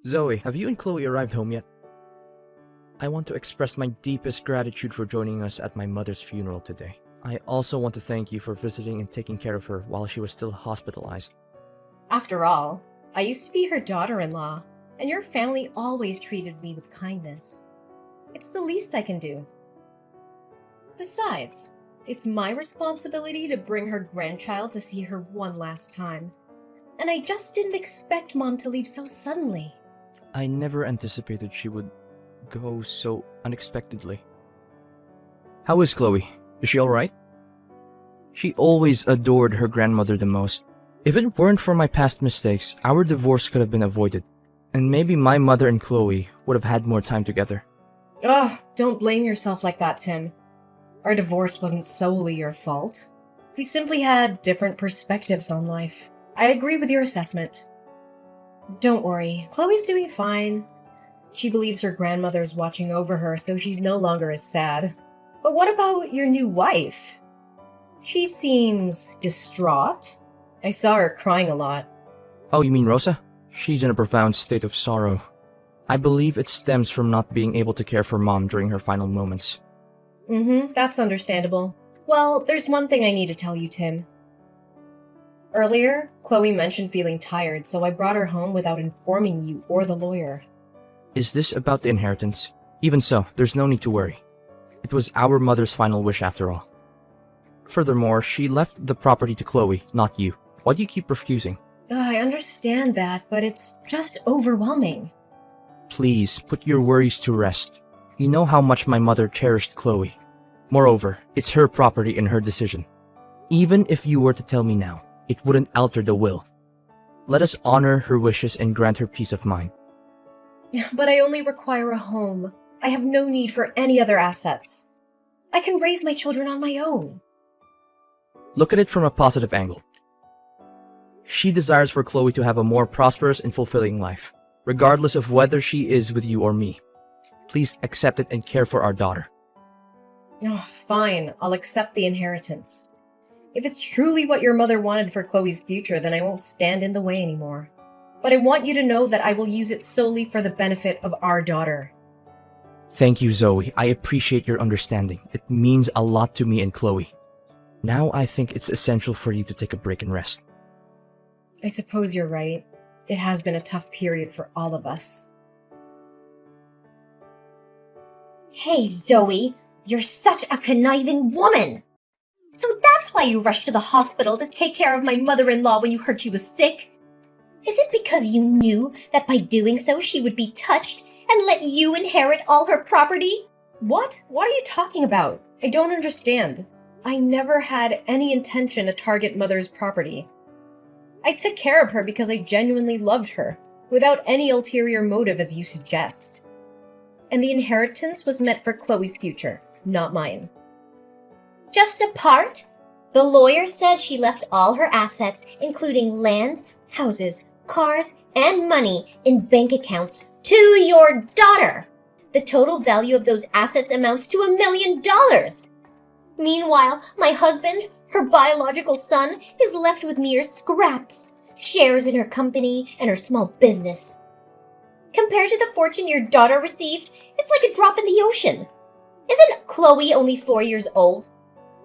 Zoe, have you and Chloe arrived home yet? I want to express my deepest gratitude for joining us at my mother's funeral today. I also want to thank you for visiting and taking care of her while she was still hospitalized. After all, I used to be her daughter-in-law, and your family always treated me with kindness. It's the least I can do. Besides, it's my responsibility to bring her grandchild to see her one last time. And I just didn't expect Mom to leave so suddenly. I never anticipated she would go so unexpectedly. How is Chloe? Is she alright? She always adored her grandmother the most. If it weren't for my past mistakes, our divorce could have been avoided. And maybe my mother and Chloe would have had more time together. Ugh, don't blame yourself like that, Tim. Our divorce wasn't solely your fault. We simply had different perspectives on life. I agree with your assessment. Don't worry, Chloe's doing fine. She believes her grandmother's watching over her, so she's no longer as sad. But what about your new wife? She seems distraught. I saw her crying a lot. Oh, you mean Rosa? She's in a profound state of sorrow. I believe it stems from not being able to care for Mom during her final moments. That's understandable. Well, there's one thing I need to tell you, Tim. Earlier, Chloe mentioned feeling tired, so I brought her home without informing you or the lawyer. Is this about the inheritance? Even so, there's no need to worry. It was our mother's final wish after all. Furthermore, she left the property to Chloe, not you. Why do you keep refusing? I understand that, but it's just overwhelming. Please, put your worries to rest. You know how much my mother cherished Chloe. Moreover, it's her property and her decision. Even if you were to tell me now, it wouldn't alter the will. Let us honor her wishes and grant her peace of mind. But I only require a home. I have no need for any other assets. I can raise my children on my own. Look at it from a positive angle. She desires for Chloe to have a more prosperous and fulfilling life, regardless of whether she is with you or me. Please accept it and care for our daughter. Oh, fine, I'll accept the inheritance. If it's truly what your mother wanted for Chloe's future, then I won't stand in the way anymore. But I want you to know that I will use it solely for the benefit of our daughter. Thank you, Zoe. I appreciate your understanding. It means a lot to me and Chloe. Now I think it's essential for you to take a break and rest. I suppose you're right. It has been a tough period for all of us. Hey, Zoe, you're such a conniving woman! So that's why you rushed to the hospital to take care of my mother-in-law when you heard she was sick? Is it because you knew that by doing so she would be touched and let you inherit all her property? What? What are you talking about? I don't understand. I never had any intention to target Mother's property. I took care of her because I genuinely loved her, without any ulterior motive as you suggest. And the inheritance was meant for Chloe's future, not mine. Just a part? The lawyer said she left all her assets, including land, houses, cars, and money in bank accounts to your daughter. The total value of those assets amounts to $1 million. Meanwhile, my husband, her biological son, is left with mere scraps, shares in her company and her small business. Compared to the fortune your daughter received, it's like a drop in the ocean. Isn't Chloe only 4 years old?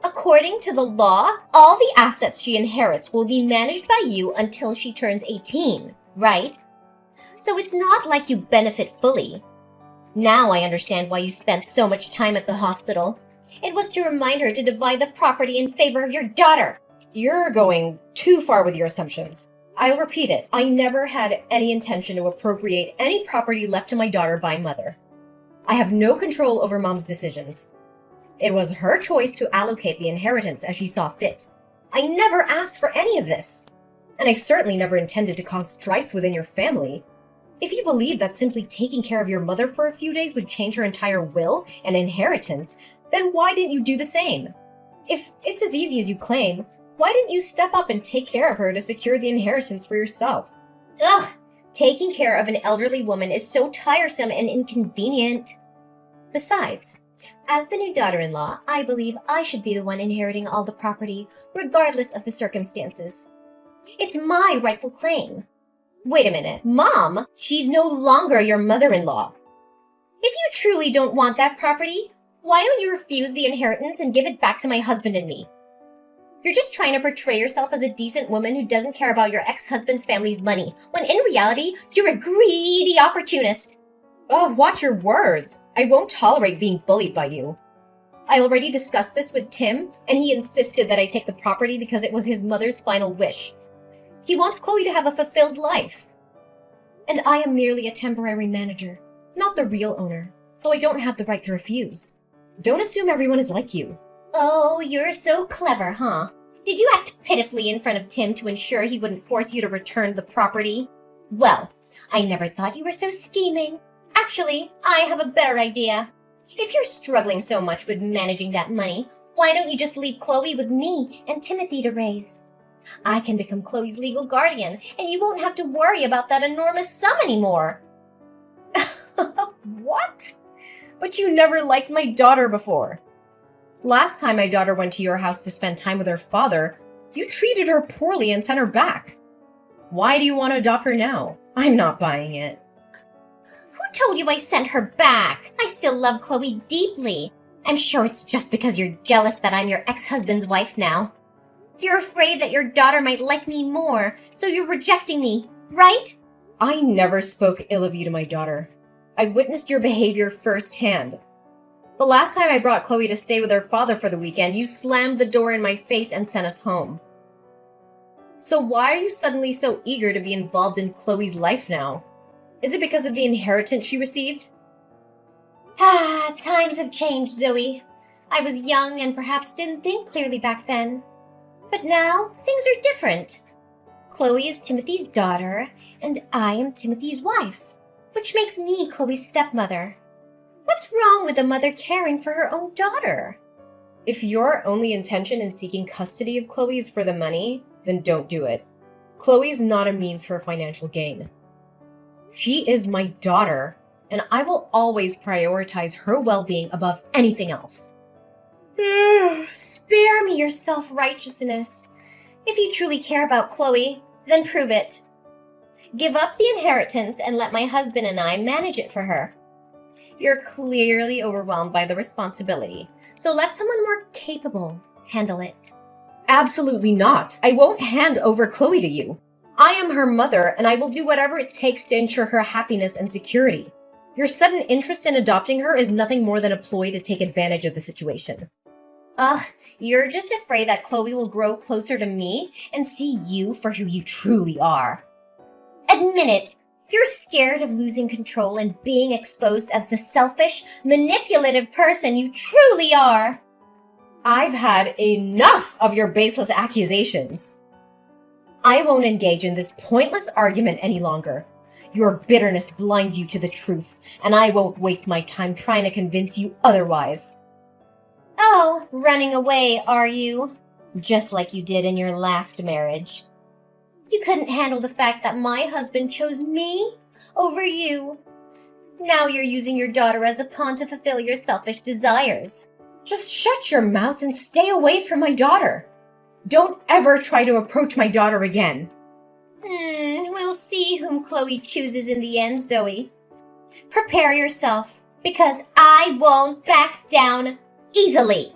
According to the law, all the assets she inherits will be managed by you until she turns 18, right? So it's not like you benefit fully. Now I understand why you spent so much time at the hospital. It was to remind her to divide the property in favor of your daughter. You're going too far with your assumptions. I'll repeat it. I never had any intention to appropriate any property left to my daughter by Mother. I have no control over Mom's decisions. It was her choice to allocate the inheritance as she saw fit. I never asked for any of this. And I certainly never intended to cause strife within your family. If you believe that simply taking care of your mother for a few days would change her entire will and inheritance, then why didn't you do the same? If it's as easy as you claim, why didn't you step up and take care of her to secure the inheritance for yourself? Ugh! Taking care of an elderly woman is so tiresome and inconvenient. Besides, as the new daughter-in-law, I believe I should be the one inheriting all the property, regardless of the circumstances. It's my rightful claim. Wait a minute. Mom, she's no longer your mother-in-law. If you truly don't want that property, why don't you refuse the inheritance and give it back to my husband and me? You're just trying to portray yourself as a decent woman who doesn't care about your ex-husband's family's money, when in reality, you're a greedy opportunist. Oh, watch your words. I won't tolerate being bullied by you. I already discussed this with Tim, and he insisted that I take the property because it was his mother's final wish. He wants Chloe to have a fulfilled life. And I am merely a temporary manager, not the real owner, so I don't have the right to refuse. Don't assume everyone is like you. Oh, you're so clever, huh? Did you act pitifully in front of Tim to ensure he wouldn't force you to return the property? Well, I never thought you were so scheming. Actually, I have a better idea. If you're struggling so much with managing that money, why don't you just leave Chloe with me and Timothy to raise? I can become Chloe's legal guardian, and you won't have to worry about that enormous sum anymore. What? But you never liked my daughter before. Last time my daughter went to your house to spend time with her father, you treated her poorly and sent her back. Why do you want to adopt her now? I'm not buying it. Who told you I sent her back? I still love Chloe deeply. I'm sure it's just because you're jealous that I'm your ex-husband's wife now. You're afraid that your daughter might like me more, so you're rejecting me, right? I never spoke ill of you to my daughter. I witnessed your behavior firsthand. The last time I brought Chloe to stay with her father for the weekend, you slammed the door in my face and sent us home. So why are you suddenly so eager to be involved in Chloe's life now? Is it because of the inheritance she received? Times have changed, Zoe. I was young and perhaps didn't think clearly back then. But now, things are different. Chloe is Timothy's daughter, and I am Timothy's wife, which makes me Chloe's stepmother. What's wrong with a mother caring for her own daughter? If your only intention in seeking custody of Chloe is for the money, then don't do it. Chloe is not a means for financial gain. She is my daughter, and I will always prioritize her well-being above anything else. Spare me your self-righteousness. If you truly care about Chloe, then prove it. Give up the inheritance and let my husband and I manage it for her. You're clearly overwhelmed by the responsibility, so let someone more capable handle it. Absolutely not. I won't hand over Chloe to you. I am her mother, and I will do whatever it takes to ensure her happiness and security. Your sudden interest in adopting her is nothing more than a ploy to take advantage of the situation. You're just afraid that Chloe will grow closer to me and see you for who you truly are. Admit it. You're scared of losing control and being exposed as the selfish, manipulative person you truly are. I've had enough of your baseless accusations. I won't engage in this pointless argument any longer. Your bitterness blinds you to the truth, and I won't waste my time trying to convince you otherwise. Oh, running away, are you? Just like you did in your last marriage. You couldn't handle the fact that my husband chose me over you. Now you're using your daughter as a pawn to fulfill your selfish desires. Just shut your mouth and stay away from my daughter. Don't ever try to approach my daughter again. We'll see whom Chloe chooses in the end, Zoe. Prepare yourself, because I won't back down easily.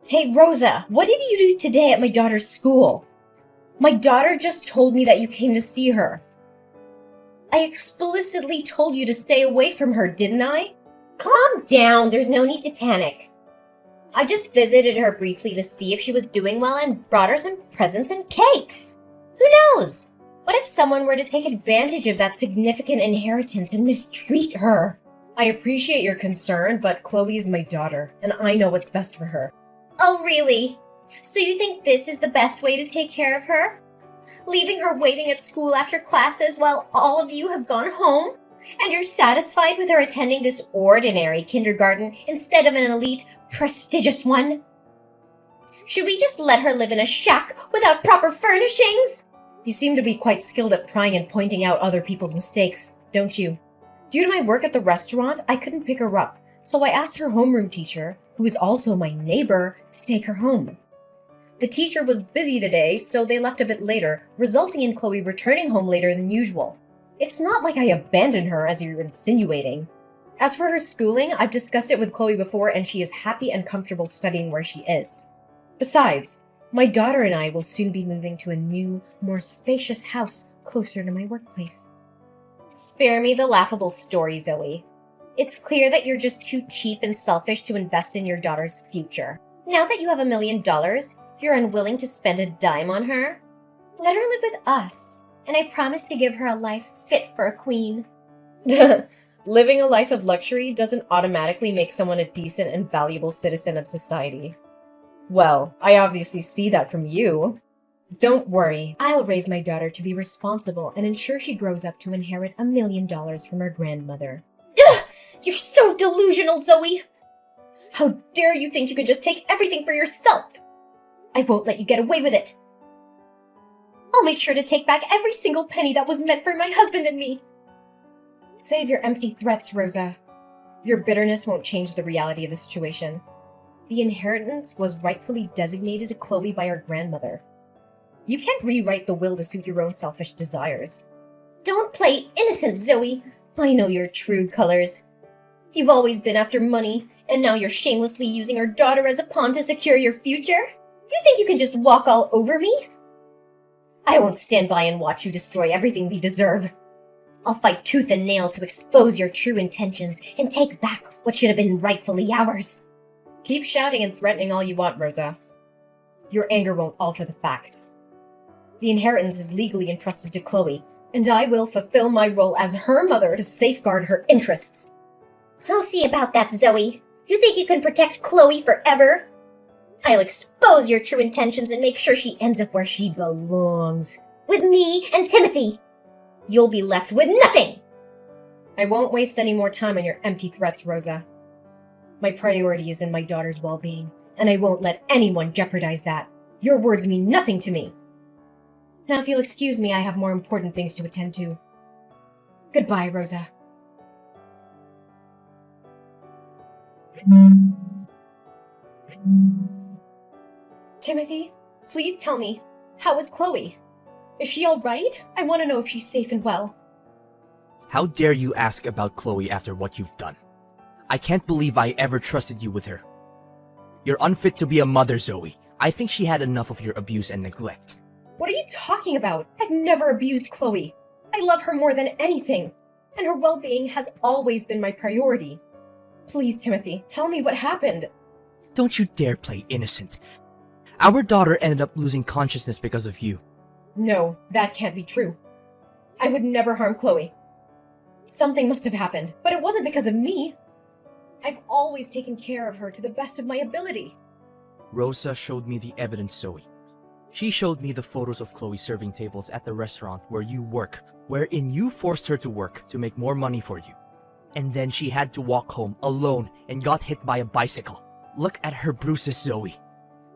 Hey, Rosa, what did you do today at my daughter's school? My daughter just told me that you came to see her. I explicitly told you to stay away from her, didn't I? Calm down, there's no need to panic. I just visited her briefly to see if she was doing well and brought her some presents and cakes. Who knows? What if someone were to take advantage of that significant inheritance and mistreat her? I appreciate your concern, but Chloe is my daughter, and I know what's best for her. Oh, really? So you think this is the best way to take care of her? Leaving her waiting at school after classes while all of you have gone home? And you're satisfied with her attending this ordinary kindergarten instead of an elite, prestigious one? Should we just let her live in a shack without proper furnishings? You seem to be quite skilled at prying and pointing out other people's mistakes, don't you? Due to my work at the restaurant, I couldn't pick her up, so I asked her homeroom teacher, who is also my neighbor, to take her home. The teacher was busy today, so they left a bit later, resulting in Chloe returning home later than usual. It's not like I abandoned her, as you're insinuating. As for her schooling, I've discussed it with Chloe before, and she is happy and comfortable studying where she is. Besides, my daughter and I will soon be moving to a new, more spacious house closer to my workplace. Spare me the laughable story, Zoe. It's clear that you're just too cheap and selfish to invest in your daughter's future. Now that you have $1 million, you're unwilling to spend a dime on her? Let her live with us, and I promise to give her a life fit for a queen. Living a life of luxury doesn't automatically make someone a decent and valuable citizen of society. Well, I obviously see that from you. Don't worry, I'll raise my daughter to be responsible and ensure she grows up to inherit $1 million from her grandmother. Ugh, you're so delusional, Zoe! How dare you think you can just take everything for yourself? I won't let you get away with it. I'll make sure to take back every single penny that was meant for my husband and me. Save your empty threats, Rosa. Your bitterness won't change the reality of the situation. The inheritance was rightfully designated to Chloe by her grandmother. You can't rewrite the will to suit your own selfish desires. Don't play innocent, Zoe. I know your true colors. You've always been after money, and now you're shamelessly using our daughter as a pawn to secure your future? You think you can just walk all over me? I won't stand by and watch you destroy everything we deserve. I'll fight tooth and nail to expose your true intentions and take back what should have been rightfully ours. Keep shouting and threatening all you want, Rosa. Your anger won't alter the facts. The inheritance is legally entrusted to Chloe, and I will fulfill my role as her mother to safeguard her interests. I'll see about that, Zoe. You think you can protect Chloe forever? I'll expose your true intentions and make sure she ends up where she belongs. With me and Timothy. You'll be left with nothing! I won't waste any more time on your empty threats, Rosa. My priority is in my daughter's well-being, and I won't let anyone jeopardize that. Your words mean nothing to me. Now, if you'll excuse me, I have more important things to attend to. Goodbye, Rosa. Timothy, please tell me, how is Chloe? Is she all right? I want to know if she's safe and well. How dare you ask about Chloe after what you've done? I can't believe I ever trusted you with her. You're unfit to be a mother, Zoe. I think she had enough of your abuse and neglect. What are you talking about? I've never abused Chloe. I love her more than anything, and her well-being has always been my priority. Please, Timothy, tell me what happened. Don't you dare play innocent. Our daughter ended up losing consciousness because of you. No, that can't be true. I would never harm Chloe. Something must have happened, but it wasn't because of me. I've always taken care of her to the best of my ability. Rosa showed me the evidence, Zoe. She showed me the photos of Chloe serving tables at the restaurant where you work, wherein you forced her to work to make more money for you. And then she had to walk home alone and got hit by a bicycle. Look at her bruises, Zoe.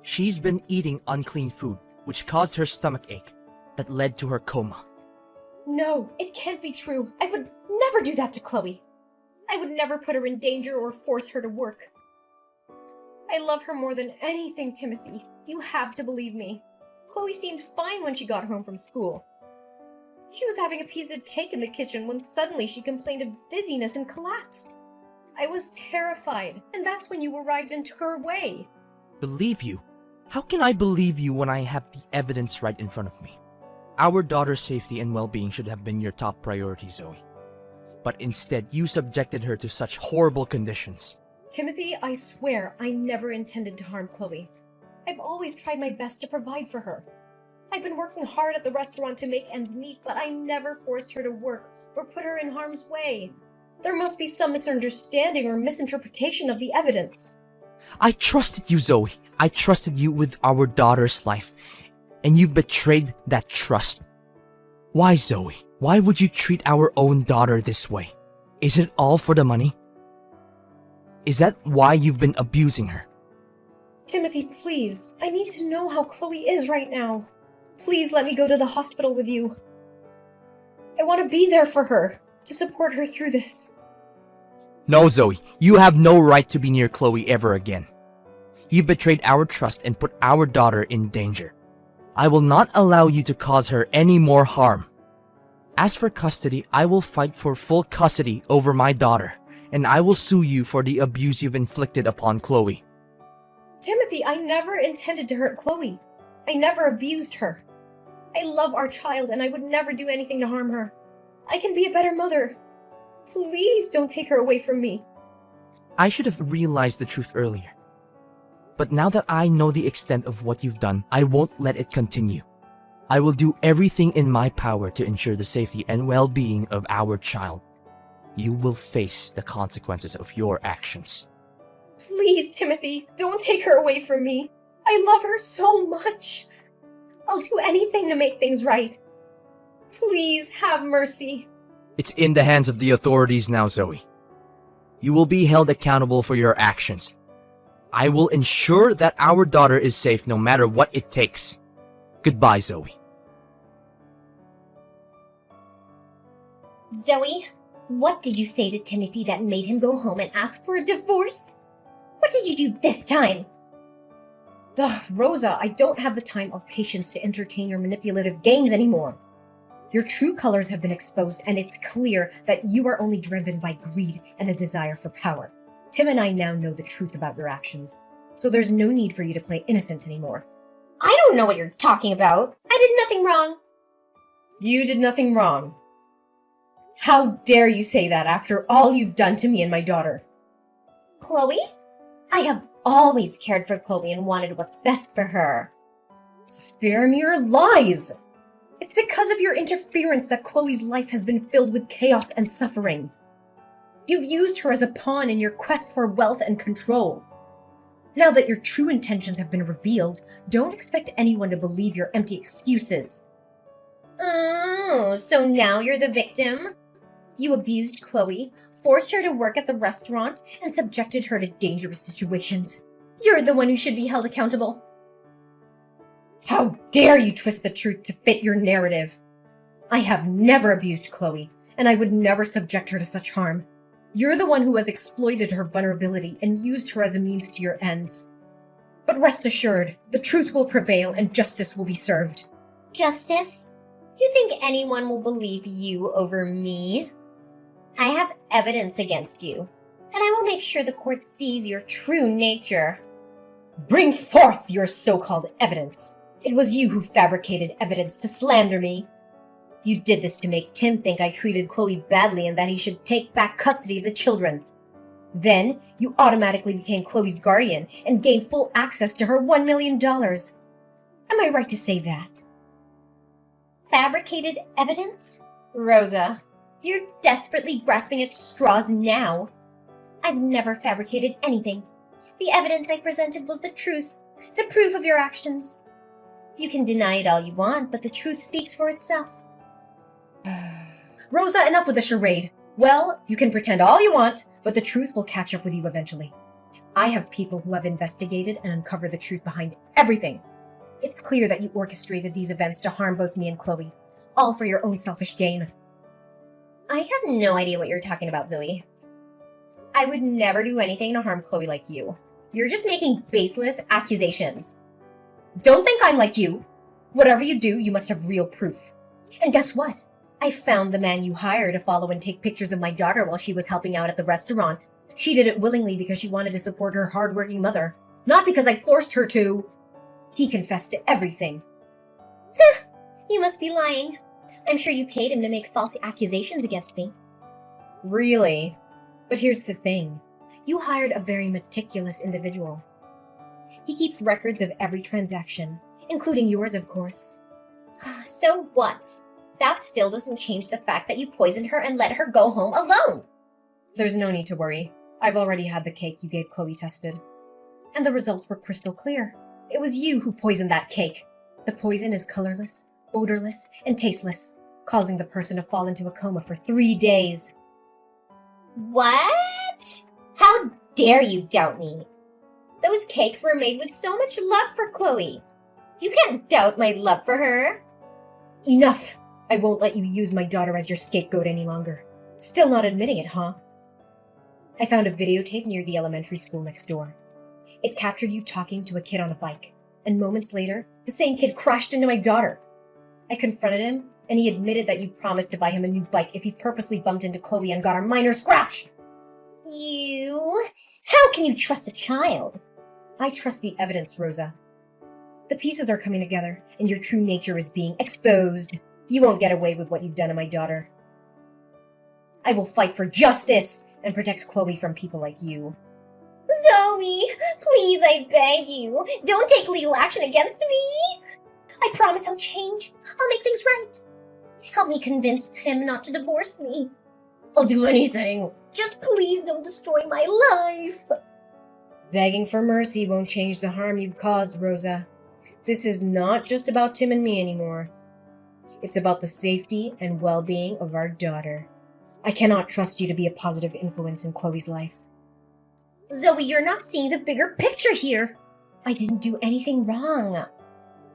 She's been eating unclean food, which caused her stomach ache, that led to her coma. No, it can't be true. I would never do that to Chloe. I would never put her in danger or force her to work. I love her more than anything, Timothy. You have to believe me. Chloe seemed fine when she got home from school. She was having a piece of cake in the kitchen when suddenly she complained of dizziness and collapsed. I was terrified, and that's when you arrived and took her away. Believe you? How can I believe you when I have the evidence right in front of me? Our daughter's safety and well-being should have been your top priority, Zoe. But instead, you subjected her to such horrible conditions. Timothy, I swear I never intended to harm Chloe. I've always tried my best to provide for her. I've been working hard at the restaurant to make ends meet, but I never forced her to work or put her in harm's way. There must be some misunderstanding or misinterpretation of the evidence. I trusted you, Zoe. I trusted you with our daughter's life, and you've betrayed that trust. Why, Zoe? Why would you treat our own daughter this way? Is it all for the money? Is that why you've been abusing her? Timothy, please. I need to know how Chloe is right now. Please let me go to the hospital with you. I want to be there for her, to support her through this. No, Zoe. You have no right to be near Chloe ever again. You betrayed our trust and put our daughter in danger. I will not allow you to cause her any more harm. As for custody, I will fight for full custody over my daughter, and I will sue you for the abuse you've inflicted upon Chloe. Timothy, I never intended to hurt Chloe. I never abused her. I love our child and I would never do anything to harm her. I can be a better mother. Please don't take her away from me. I should have realized the truth earlier. But now that I know the extent of what you've done, I won't let it continue. I will do everything in my power to ensure the safety and well-being of our child. You will face the consequences of your actions. Please, Timothy, don't take her away from me. I love her so much. I'll do anything to make things right. Please have mercy. It's in the hands of the authorities now, Zoe. You will be held accountable for your actions. I will ensure that our daughter is safe no matter what it takes. Goodbye, Zoe. Zoe, what did you say to Timothy that made him go home and ask for a divorce? What did you do this time? Ugh, Rosa, I don't have the time or patience to entertain your manipulative games anymore. Your true colors have been exposed, and it's clear that you are only driven by greed and a desire for power. Tim and I now know the truth about your actions, so there's no need for you to play innocent anymore. I don't know what you're talking about. I did nothing wrong. You did nothing wrong. How dare you say that after all you've done to me and my daughter? Chloe? I have always cared for Chloe and wanted what's best for her. Spare me your lies! It's because of your interference that Chloe's life has been filled with chaos and suffering. You've used her as a pawn in your quest for wealth and control. Now that your true intentions have been revealed, don't expect anyone to believe your empty excuses. Oh, so now you're the victim? You abused Chloe, forced her to work at the restaurant, and subjected her to dangerous situations. You're the one who should be held accountable. How dare you twist the truth to fit your narrative? I have never abused Chloe, and I would never subject her to such harm. You're the one who has exploited her vulnerability and used her as a means to your ends. But rest assured, the truth will prevail and justice will be served. Justice? You think anyone will believe you over me? I have evidence against you, and I will make sure the court sees your true nature. Bring forth your so-called evidence. It was you who fabricated evidence to slander me. You did this to make Tim think I treated Chloe badly and that he should take back custody of the children. Then, you automatically became Chloe's guardian and gained full access to her $1 million. Am I right to say that? Fabricated evidence? Rosa, you're desperately grasping at straws now. I've never fabricated anything. The evidence I presented was the truth, the proof of your actions. You can deny it all you want, but the truth speaks for itself. Rosa, enough with the charade. Well, you can pretend all you want, but the truth will catch up with you eventually. I have people who have investigated and uncovered the truth behind everything. It's clear that you orchestrated these events to harm both me and Chloe, all for your own selfish gain. I have no idea what you're talking about, Zoe. I would never do anything to harm Chloe like you. You're just making baseless accusations. Don't think I'm like you. Whatever you do, you must have real proof. And guess what? I found the man you hired to follow and take pictures of my daughter while she was helping out at the restaurant. She did it willingly because she wanted to support her hardworking mother, not because I forced her to. He confessed to everything. You must be lying. I'm sure you paid him to make false accusations against me. Really? But here's the thing. You hired a very meticulous individual. He keeps records of every transaction, including yours, of course. So what? That still doesn't change the fact that you poisoned her and let her go home alone. There's no need to worry. I've already had the cake you gave Chloe tested. And the results were crystal clear. It was you who poisoned that cake. The poison is colorless, odorless, and tasteless, causing the person to fall into a coma for 3 days. What? How dare you doubt me? Those cakes were made with so much love for Chloe. You can't doubt my love for her. Enough! I won't let you use my daughter as your scapegoat any longer. Still not admitting it, huh? I found a videotape near the elementary school next door. It captured you talking to a kid on a bike, and moments later, the same kid crashed into my daughter. I confronted him, and he admitted that you promised to buy him a new bike if he purposely bumped into Chloe and got a minor scratch. You? How can you trust a child? I trust the evidence, Rosa. The pieces are coming together, and your true nature is being exposed. You won't get away with what you've done to my daughter. I will fight for justice and protect Chloe from people like you. Zoe, please, I beg you, don't take legal action against me. I promise I'll change. I'll make things right. Help me convince Tim not to divorce me. I'll do anything. Just please don't destroy my life. Begging for mercy won't change the harm you've caused, Rosa. This is not just about Tim and me anymore. It's about the safety and well-being of our daughter. I cannot trust you to be a positive influence in Chloe's life. Zoe, you're not seeing the bigger picture here. I didn't do anything wrong.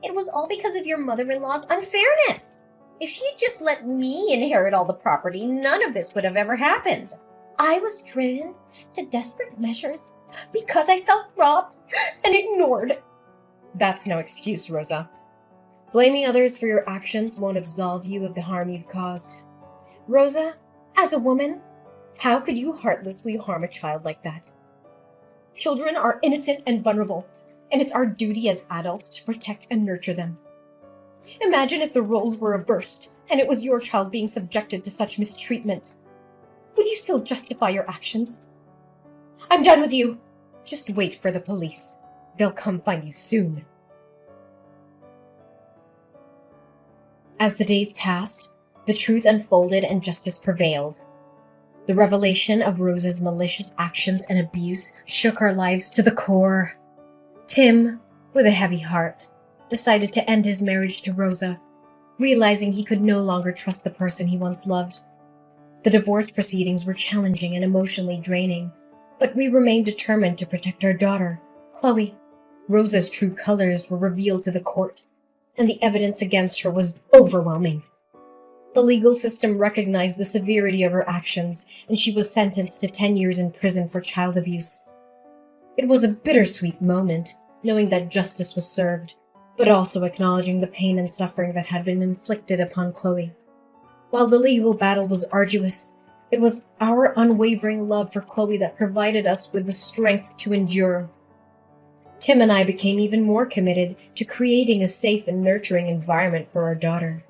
It was all because of your mother-in-law's unfairness. If she had just let me inherit all the property, none of this would have ever happened. I was driven to desperate measures because I felt robbed and ignored. That's no excuse, Rosa. Blaming others for your actions won't absolve you of the harm you've caused. Rosa, as a woman, how could you heartlessly harm a child like that? Children are innocent and vulnerable, and it's our duty as adults to protect and nurture them. Imagine if the roles were reversed and it was your child being subjected to such mistreatment. Would you still justify your actions? I'm done with you. Just wait for the police. They'll come find you soon. As the days passed, the truth unfolded and justice prevailed. The revelation of Rosa's malicious actions and abuse shook our lives to the core. Tim, with a heavy heart, decided to end his marriage to Rosa, realizing he could no longer trust the person he once loved. The divorce proceedings were challenging and emotionally draining, but we remained determined to protect our daughter, Chloe. Rosa's true colors were revealed to the court, and the evidence against her was overwhelming. The legal system recognized the severity of her actions, and she was sentenced to 10 years in prison for child abuse. It was a bittersweet moment, knowing that justice was served, but also acknowledging the pain and suffering that had been inflicted upon Chloe. While the legal battle was arduous, it was our unwavering love for Chloe that provided us with the strength to endure. Tim and I became even more committed to creating a safe and nurturing environment for our daughter.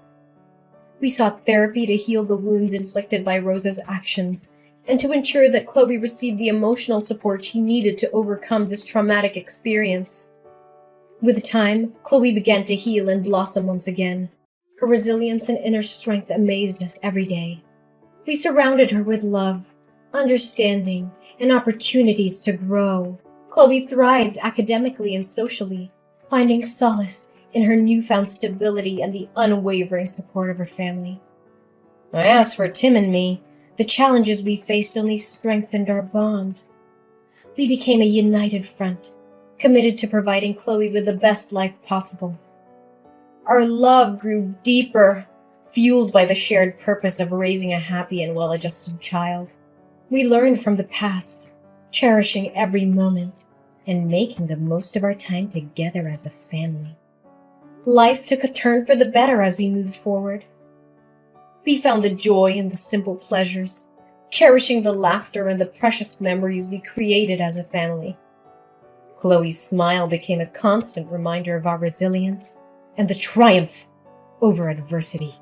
We sought therapy to heal the wounds inflicted by Rosa's actions and to ensure that Chloe received the emotional support she needed to overcome this traumatic experience. With time, Chloe began to heal and blossom once again. Her resilience and inner strength amazed us every day. We surrounded her with love, understanding, and opportunities to grow. Chloe thrived academically and socially, finding solace in her newfound stability and the unwavering support of her family. As for Tim and me, the challenges we faced only strengthened our bond. We became a united front, committed to providing Chloe with the best life possible. Our love grew deeper, fueled by the shared purpose of raising a happy and well-adjusted child. We learned from the past, cherishing every moment, and making the most of our time together as a family. Life took a turn for the better as we moved forward. We found the joy in the simple pleasures, cherishing the laughter and the precious memories we created as a family. Chloe's smile became a constant reminder of our resilience and the triumph over adversity.